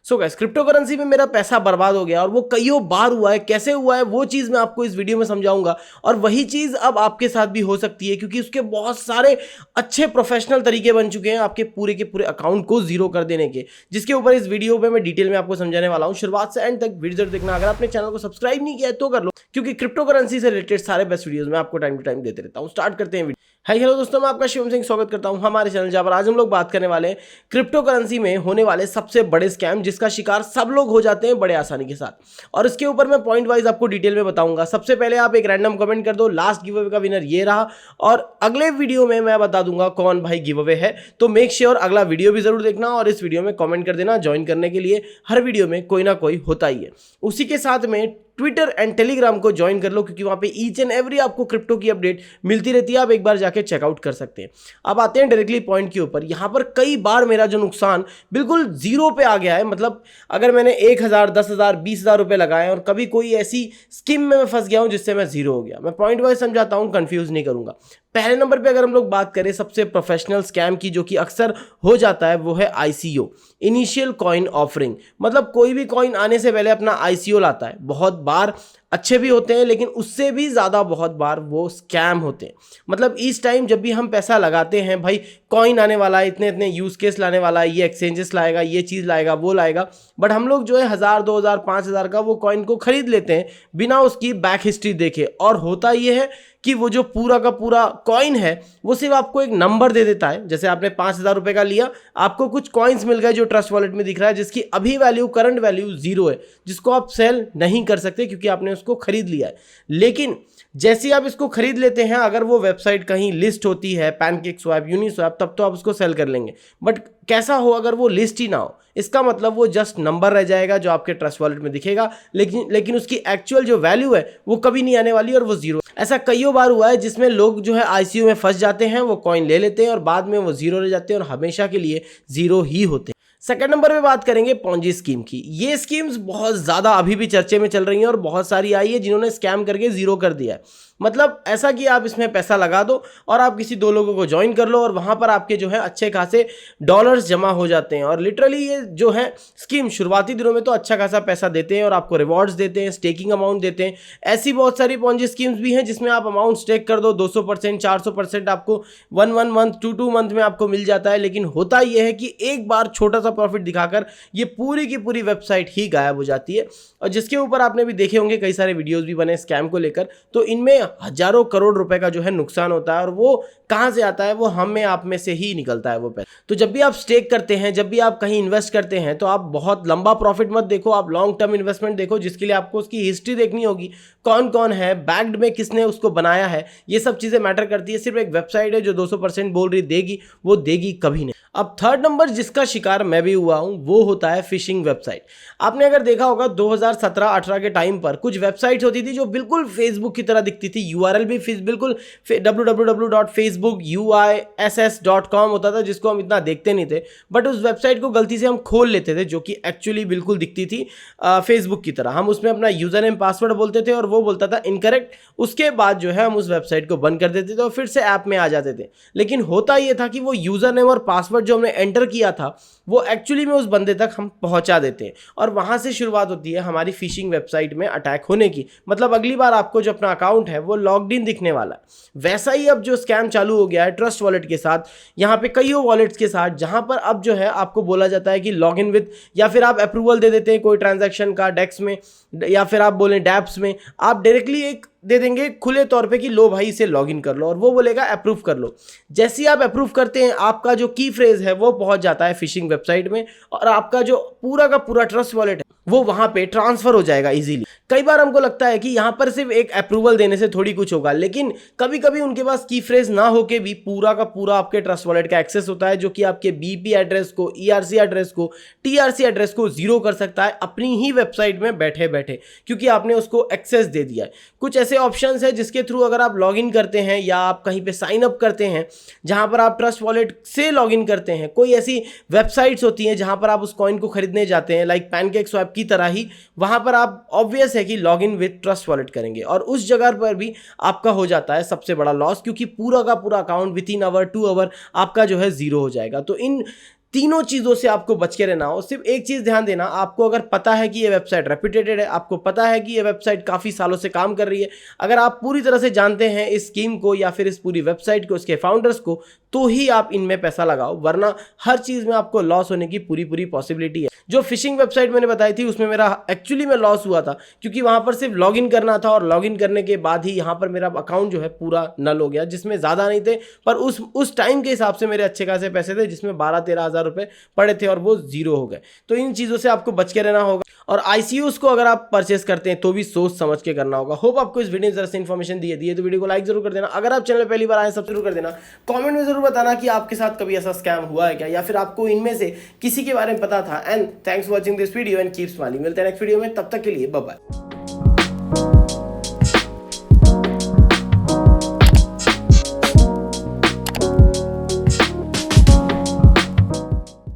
So guys, crypto currency में मेरा पैसा बर्बाद हो गया और वो कईयों बार हुआ है। कैसे हुआ है वो चीज़ मैं आपको इस वीडियो में समझाऊंगा और वही चीज़ अब आपके साथ भी हो सकती है, क्योंकि उसके बहुत सारे अच्छे प्रोफेशनल तरीके बन चुके हैं आपके पूरे के पूरे अकाउंट को जीरो कर देने के, जिसके ऊपर इस वीडियो में मैं डिटेल में आपको समझाने वाला हूँ। शुरुआत से एंड तक वीडियो जरूर देखना। अगर आपने चैनल को सब्सक्राइब नहीं किया है तो कर लो, क्योंकि क्रिप्टो करेंसी से रिलेटेड सारे बेस्ट वीडियोस मैं आपको टाइम टू टाइम देते रहता हूँ। स्टार्ट करते हैं वीडियो। हाय हेलो दोस्तों, मैं आपका शिवम सिंह स्वागत करता हूं हमारे चैनल, जहां पर आज हम लोग बात करने वाले हैं क्रिप्टो करेंसी में होने वाले सबसे बड़े स्कैम, जिसका शिकार सब लोग हो जाते हैं बड़े आसानी के साथ। और इसके ऊपर मैं पॉइंट वाइज आपको डिटेल में बताऊंगा। सबसे पहले आप एक रैंडम कमेंट कर दो, लास्ट गिव अवे का विनर ये रहा, और अगले वीडियो में मैं बता दूंगा कौन भाई गिव अवे है। तो मेक श्योर अगला वीडियो भी जरूर देखना और इस वीडियो में कॉमेंट कर देना। ज्वाइन करने के लिए हर वीडियो में कोई ना कोई होता ही है। उसी के साथ में ट्विटर एंड टेलीग्राम को ज्वाइन कर लो, क्योंकि वहां पे ईच एंड एवरी आपको क्रिप्टो की अपडेट मिलती रहती है। आप एक बार जाके चेकआउट कर सकते हैं। अब आते हैं डायरेक्टली पॉइंट के ऊपर। यहां पर कई बार मेरा जो नुकसान बिल्कुल जीरो पे आ गया है, मतलब अगर मैंने 1,000, 10,000, 20,000 रुपए लगाए और कभी कोई ऐसी स्कीम में मैं फंस गया हूं जिससे मैं जीरो हो गया। मैं पॉइंट वाइज समझाता हूं, कंफ्यूज नहीं करूंगा। पहले नंबर पे अगर हम लोग बात करें सबसे प्रोफेशनल स्कैम की, जो कि अक्सर हो जाता है, वो है आईसीओ, इनिशियल कॉइन ऑफरिंग। मतलब कोई भी कॉइन आने से पहले अपना आईसीओ लाता है। बहुत बार अच्छे भी होते हैं, लेकिन उससे भी ज़्यादा बहुत बार वो स्कैम होते हैं। मतलब इस टाइम जब भी हम पैसा लगाते हैं, भाई कॉइन आने वाला है, इतने इतने यूज़ केस लाने वाला है, ये एक्सचेंजेस लाएगा, ये चीज़ लाएगा, वो लाएगा, बट हम लोग जो है 1,000, 2,000, 5,000 का वो कॉइन को खरीद लेते हैं बिना उसकी बैक हिस्ट्री देखे। और होता ये है कि वो जो पूरा का पूरा कॉइन है वो सिर्फ आपको एक नंबर दे देता है। जैसे आपने 5,000 रुपए का लिया, आपको कुछ कॉइन्स मिल गए जो ट्रस्ट वॉलेट में दिख रहा है, जिसकी अभी वैल्यू, करंट वैल्यू जीरो है, जिसको आप सेल नहीं कर सकते क्योंकि आपने उसको खरीद लिया है। लेकिन जैसे आप इसको खरीद लेते हैं, अगर वो वेबसाइट कहीं लिस्ट होती है, पैनकेक स्वैप, यूनिस्वैप, तब तो आप उसको सेल कर लेंगे। बट कैसा हो अगर वो लिस्ट ही ना हो? इसका मतलब वो जस्ट नंबर रह जाएगा जो आपके ट्रस्ट वॉलेट में दिखेगा, लेकिन उसकी एक्चुअल जो वैल्यू है वो कभी नहीं आने वाली और वो जीरो। ऐसा कईयों बार हुआ है जिसमें लोग जो है आईसीयू में फंस जाते हैं, वो कॉइन ले लेते हैं और बाद में वो जीरो रह जाते हैं और हमेशा के लिए जीरो ही होते हैं। सेकंड नंबर पे बात करेंगे पॉन्जी स्कीम की। ये स्कीम्स बहुत ज़्यादा अभी भी चर्चे में चल रही हैं और बहुत सारी आई है जिन्होंने स्कैम करके जीरो कर दिया है। मतलब ऐसा कि आप इसमें पैसा लगा दो और आप किसी दो लोगों को ज्वाइन कर लो और वहाँ पर आपके जो है अच्छे खासे डॉलर्स जमा हो जाते हैं। और लिटरली ये जो है स्कीम शुरुआती दिनों में तो अच्छा खासा पैसा देते हैं और आपको रिवॉर्ड्स देते हैं, स्टेकिंग अमाउंट देते हैं। ऐसी बहुत सारी पॉन्जी स्कीम्स भी हैं जिसमें आप अमाउंट स्टेक कर दो, 200%, 400% आपको 1 मंथ, 2 मंथ में आपको मिल जाता है। लेकिन होता यह है कि एक बार छोटा सा प्रॉफिट दिखाकर ये पूरी की पूरी वेबसाइट ही गायब हो जाती है। और जिसके ऊपर आपने भी देखे होंगे, कई सारे वीडियोस भी बने स्कैम को लेकर, तो इनमें हजारों करोड़ रुपए का जो है नुकसान होता है। और वो कहां से आता है? वो हमें आप में से ही निकलता है वो पैसा। तो जब भी आप स्टेक करते हैं, जब भी आप कहीं इन्वेस्ट करते हैं, तो आप बहुत लंबा प्रॉफिट मत देखो, आप लॉन्ग टर्म इन्वेस्टमेंट देखो, जिसके लिए आपको उसकी हिस्ट्री देखनी होगी, कौन कौन है बैक्ड में, किसने उसको बनाया है, ये सब चीजें मैटर करती है। सिर्फ एक वेबसाइट है जो 200% बोल रही देगी, वो देगी कभी नहीं। अब थर्ड नंबर जिसका शिकार मैं भी हुआ हूं, वो होता है फिशिंग वेबसाइट। आपने अगर देखा होगा 2017-18 के टाइम पर कुछ वेबसाइट्स होती थी जो बिल्कुल फेसबुक की तरह दिखती थी। यूआरएल भी बिल्कुल www.facebook.uiss.com होता था, जिसको हम इतना देखते नहीं थे, बट उस वेबसाइट को गलती से हम खोल लेते थे, जो कि एक्चुअली बिल्कुल दिखती थी फेसबुक की तरह। हम उसमें अपना यूजर नेम, पासवर्ड बोलते थे और वो बोलता था इनकरेक्ट। उसके बाद जो है हम उस वेबसाइट को बंद कर देते थे और फिर से ऐप में आ जाते थे। लेकिन होता यह था कि वो यूजर नेम और पासवर्ड जो हमने एंटर किया था, वो एक्चुअली में उस बंदे तक हम पहुंचा देते हैं और वहां से शुरुआत होती है हमारी फिशिंग वेबसाइट में अटैक होने की। मतलब अगली बार आपको जो अपना अकाउंट है वो लॉग्ड इन दिखने वाला है। वैसा ही अब जो स्कैम चालू हो गया है ट्रस्ट वॉलेट के साथ, यहाँ पे कई वॉलेट्स के साथ, जहां पर अब जो है आपको बोला जाता है कि लॉग इन विद, या फिर आप अप्रूवल दे देते हैं कोई ट्रांजैक्शन का डेक्स में, या फिर आप बोलें डैप्स में, आप डायरेक्टली एक दे देंगे खुले तौर पे कि लो भाई इसे लॉगिन कर लो, और वो बोलेगा अप्रूव कर लो। जैसे ही आप अप्रूव करते हैं, आपका जो की फ्रेज है वो पहुंच जाता है फिशिंग वेबसाइट में और आपका जो पूरा का पूरा ट्रस्ट वॉलेट है वो वहां पे ट्रांसफर हो जाएगा इजीली। कई बार हमको लगता है कि यहां पर सिर्फ एक अप्रूवल देने से थोड़ी कुछ होगा, लेकिन कभी कभी उनके पास की फ्रेज ना होके भी पूरा का पूरा आपके ट्रस्ट वॉलेट का एक्सेस होता है, जो कि आपके बीपी एड्रेस को, ईआरसी एड्रेस को, टीआरसी एड्रेस को जीरो कर सकता है अपनी ही वेबसाइट में बैठे बैठे, क्योंकि आपने उसको एक्सेस दे दिया है। कुछ ऐसे ऑप्शंस है जिसके थ्रू अगर आप लॉगिन करते हैं या आप कहीं पे साइन अप करते हैं, जहां पर आप ट्रस्ट वॉलेट से लॉगिन करते हैं, कोई ऐसी वेबसाइट्स होती हैं जहां पर आप उस कॉइन को खरीदने जाते हैं, लाइक पैनकेक स्वैप की तरह ही, वहां पर आप ऑब्वियस है कि लॉगिन विद ट्रस्ट वॉलेट करेंगे और उस जगह पर भी आपका हो जाता है सबसे बड़ा लॉस, क्योंकि पूरा का पूरा account within hour 2 hour आपका जो है जीरो हो जाएगा। तो इन तीनों चीज़ों से आपको बच के रहना हो। सिर्फ एक चीज़ ध्यान देना, आपको अगर पता है कि ये वेबसाइट रेप्यूटेटेड है, आपको पता है कि ये वेबसाइट काफ़ी सालों से काम कर रही है, अगर आप पूरी तरह से जानते हैं इस स्कीम को या फिर इस पूरी वेबसाइट को, इसके फाउंडर्स को, तो ही आप इनमें पैसा लगाओ, वरना हर चीज़ में आपको लॉस होने की पूरी पॉसिबिलिटी है। जो फिशिंग वेबसाइट मैंने बताई थी उसमें मेरा एक्चुअली में लॉस हुआ था, क्योंकि वहाँ पर सिर्फ लॉगिन करना था और लॉगिन करने के बाद ही यहाँ पर मेरा अकाउंट जो है पूरा नल हो गया, जिसमें ज़्यादा नहीं थे पर उस टाइम के हिसाब से मेरे अच्छे खासे पैसे थे, जिसमें 12-13 हज़ार रुपये पड़े थे और वो जीरो हो गए। तो इन चीज़ों से आपको बच के रहना होगा। और ICOs को अगर आप परचेस करते हैं तो भी सोच समझ के करना होगा। होप आपको इस वीडियो में जरा से इन्फॉर्मेशन दी है तो वीडियो को लाइक जरूर कर देना। अगर आप चैनल पहली बार आए सब जरूर कर देना। कमेंट में जरूर बताना कि आपके साथ कभी ऐसा स्कैम हुआ है क्या, या फिर आपको इनमें से किसी के बारे में पता था। And thanks for watching this video and keep smiling. मिलते हैं नेक्स्ट वीडियो में, तब तक के लिए बाय बाय।